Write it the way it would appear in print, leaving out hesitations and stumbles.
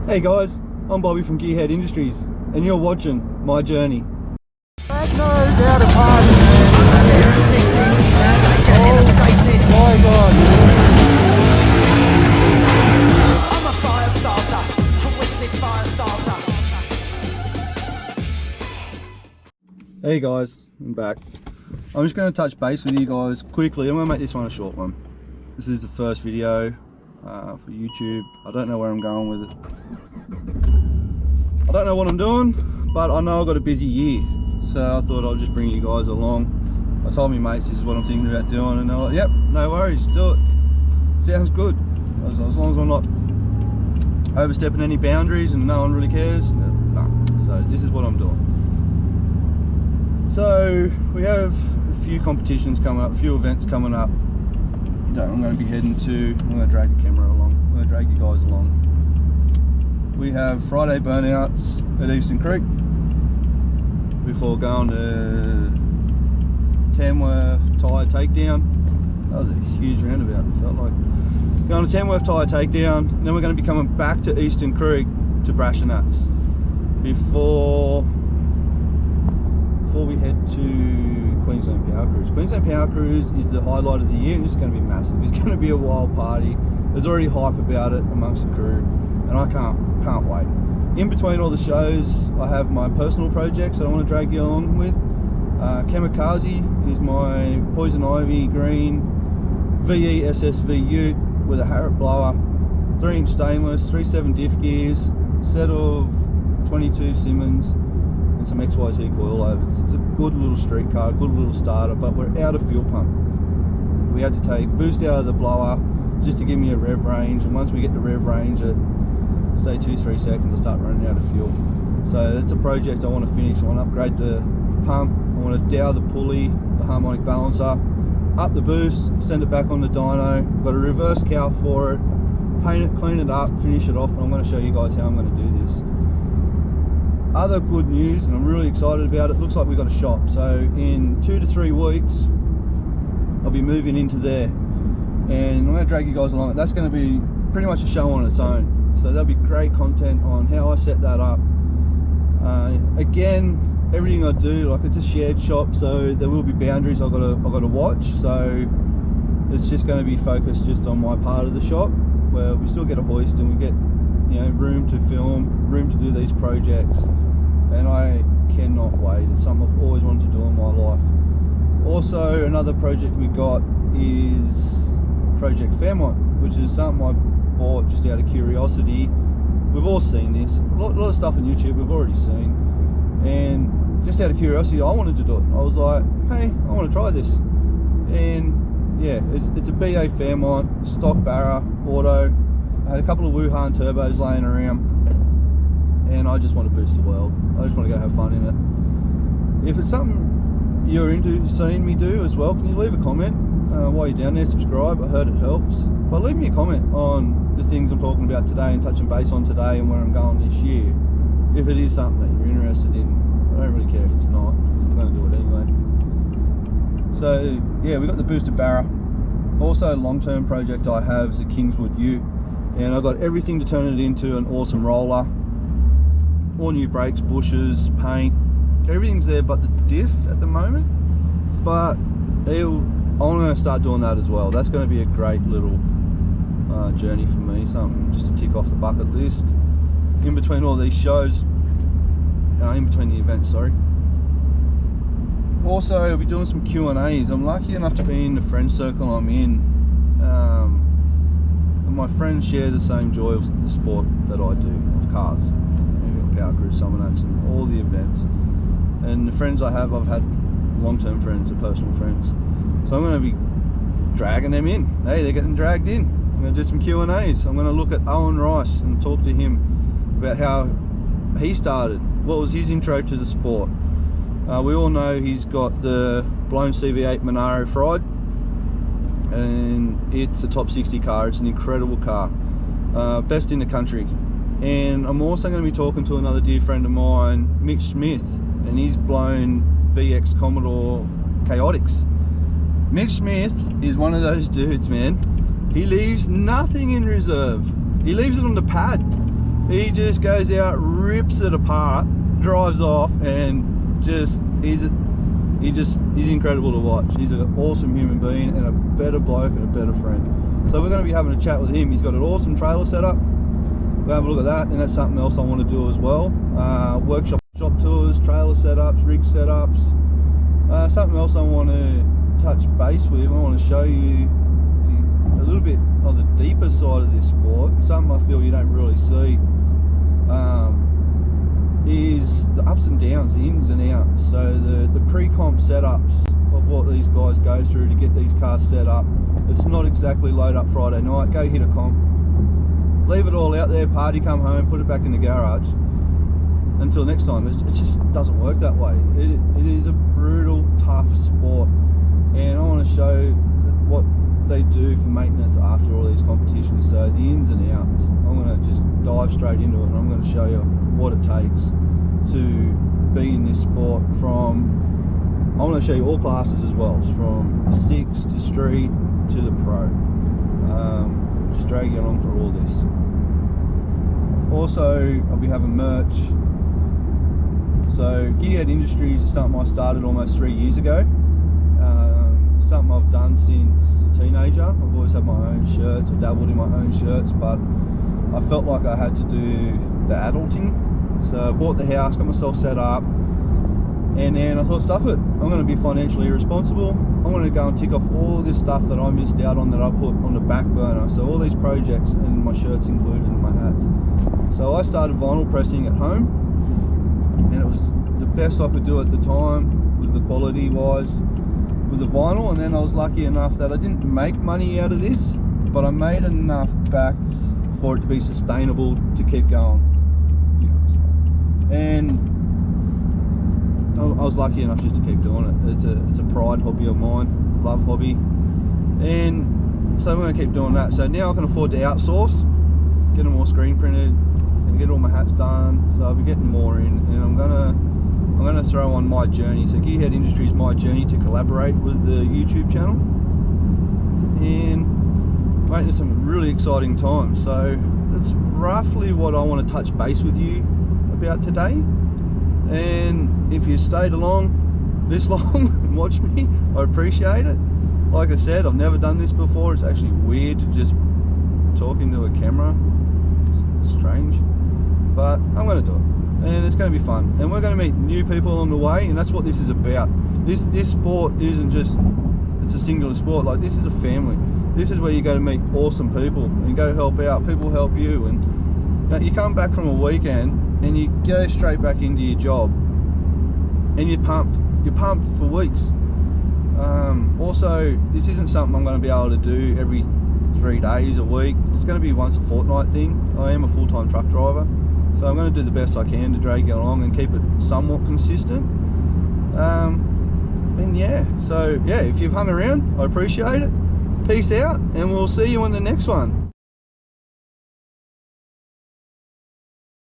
Hey guys, I'm Bobby from Gearhead Industries, and you're watching my journey. Out of party, man. Oh my god. I'm a fire starter, twisted fire starter. Hey guys, I'm back. I'm just going to touch base with you guys quickly. I'm going to make this one a short one. This is the first video for YouTube. I don't know where I'm going with it. I don't know what I'm doing, but I know I've got a busy year, so I thought I'll just bring you guys along. I told my mates this is what I'm thinking about doing, and they're like, yep, no worries, do it. Sounds good. As long as I'm not overstepping any boundaries and no one really cares, no. So this is what I'm doing. So we have a few competitions coming up, a few events coming up that I'm going to be heading to. I'm going to drag the camera along, I'm going to drag you guys along. We have Friday burnouts at Eastern Creek before going to Tamworth tyre takedown. That was a huge roundabout, it felt like. Going to Tamworth tyre takedown, and then we're going to be coming back to Eastern Creek to Brashnats before we head to Queensland Power Cruise. Queensland Power Cruise is the highlight of the year, and it's going to be massive. It's going to be a wild party. There's already hype about it amongst the crew, and I can't wait. In between all the shows, I have my personal projects that I want to drag you along with. Kamikaze is my Poison Ivy green VE SSV ute with a Harriet blower, 3-inch stainless, 3.7 diff gears, set of 22 Simmons, and some XYZ coilovers. It's a good little street car, a good little starter, but we're out of fuel pump. We had to take boost out of the blower just to give me a rev range, and once we get the rev range at say 2-3 seconds, I start running out of fuel. So it's a project I want to finish. I want to upgrade the pump, I want to dow the pulley, the harmonic balancer, up the boost, send it back on the dyno, got a reverse cowl for it, paint it, clean it up, finish it off, and I'm going to show you guys how I'm going to do this. Other good news, and I'm really excited about it, looks like we've got a shop. So in 2 to 3 weeks I'll be moving into there, and I'm going to drag you guys along. That's going to be pretty much a show on its own. So there'll be great content on how I set that up. Again, everything I do, like, it's a shared shop, so there will be boundaries I've got to watch. So it's just going to be focused just on my part of the shop, where we still get a hoist and we get, you know, room to film, room to do these projects, and I cannot wait. It's something I've always wanted to do in my life. Also, another project we got is Project Fairmont, which is something I bought just out of curiosity. We've all seen this, a lot of stuff on YouTube we've already seen, and just out of curiosity I wanted to do it. I was like, hey, I want to try this. And yeah, it's a BA Fairmont, stock Barra, auto. I had a couple of Wuhan turbos laying around, and I just want to boost the world. I just want to go have fun in it. If it's something you're into seeing me do as well, can you leave a comment while you're down there? Subscribe, I heard it helps. But leave me a comment on the things I'm talking about today and touching base on today and where I'm going this year, if it is something that you're interested in. I don't really care if it's not, because I'm going to do it anyway. So yeah, we got the boosted Barra. Also, a long-term project I have is a Kingswood ute, and I've got everything to turn it into an awesome roller. All new brakes, bushes, paint, everything's there but the diff at the moment. But I'm going to start doing that as well. That's going to be a great little journey for me, something just to tick off the bucket list in between all these shows, in between the events, sorry. Also, I'll be doing some Q&As. I'm lucky enough to be in the friend circle I'm in, and my friends share the same joy of the sport that I do, of cars. We've got Power Cruise, Summonats, and all the events. And the friends I have, I've had long-term friends and personal friends, so I'm going to be dragging them in. Hey, they're getting dragged in. I'm going to do some Q&As. I'm going to look at Owen Rice and talk to him about how he started, what was his intro to the sport. We all know he's got the blown CV8 Monaro fried, and it's a top 60 car. It's an incredible car, best in the country. And I'm also going to be talking to another dear friend of mine, Mitch Smith, and he's blown VX Commodore Chaotix. Mitch Smith is one of those dudes, man. He leaves nothing in reserve. He leaves it on the pad. He just goes out, rips it apart, drives off, and he's incredible to watch. He's an awesome human being and a better bloke and a better friend. So we're going to be having a chat with him. He's got an awesome trailer setup. We'll have a look at that, and that's something else I want to do as well. Workshop shop tours, trailer setups, rig setups. Something else I want to touch base with. I want to show you a little bit of the deeper side of this sport. Something I feel you don't really see is the ups and downs, the ins and outs. So the pre-comp setups of what these guys go through to get these cars set up. It's not exactly load up Friday night, go hit a comp, leave it all out there, party, come home, put it back in the garage. Until next time, it just doesn't work that way. It is a brutal, tough sport, and I want to show what they do for maintenance after all these competitions. So the ins and outs, I'm going to just dive straight into it, and I'm going to show you what it takes to be in this sport. I'm going to show you all classes as well, from the 6 to street to the pro. Just drag you along for all this. Also, I'll be having merch. So Gearhead Industries is something I started almost 3 years ago. Something I've done since a teenager. I've always had my own shirts, I've dabbled in my own shirts, but I felt like I had to do the adulting. So I bought the house, got myself set up, and then I thought, stuff it, I'm going to be financially irresponsible. I'm going to go and tick off all this stuff that I missed out on, that I put on the back burner. So all these projects, and my shirts included in my hats. So I started vinyl pressing at home, and it was the best I could do at the time with the quality wise with the vinyl. And then I was lucky enough that I didn't make money out of this, but I made enough back for it to be sustainable to keep going. And I was lucky enough just to keep doing it. It's a pride hobby of mine, love hobby, and so I'm going to keep doing that. So now I can afford to outsource, get them all screen printed, and get all my hats done. So I'll be getting more in, and I'm gonna throw on my journey. So Gearhead Industries, my journey to collaborate with the YouTube channel, and mate, there's some really exciting times. So that's roughly what I want to touch base with you about today. And if you stayed along this long and watched me, I appreciate it. Like I said, I've never done this before. It's actually weird to just talk into a camera. It's strange, but I'm going to do it, and it's going to be fun, and we're going to meet new people along the way, and that's what this is about. This sport isn't just, it's a singular sport. Like, this is a family. This is where you go to meet awesome people and go help out. People help you, and you know, you come back from a weekend and you go straight back into your job, and you're pumped for weeks. Also, this isn't something I'm going to be able to do every 3 days a week. It's going to be once a fortnight thing. I am a full-time truck driver, so I'm going to do the best I can to drag you along and keep it somewhat consistent. And yeah, so yeah, if you've hung around, I appreciate it. Peace out, and we'll see you on the next one.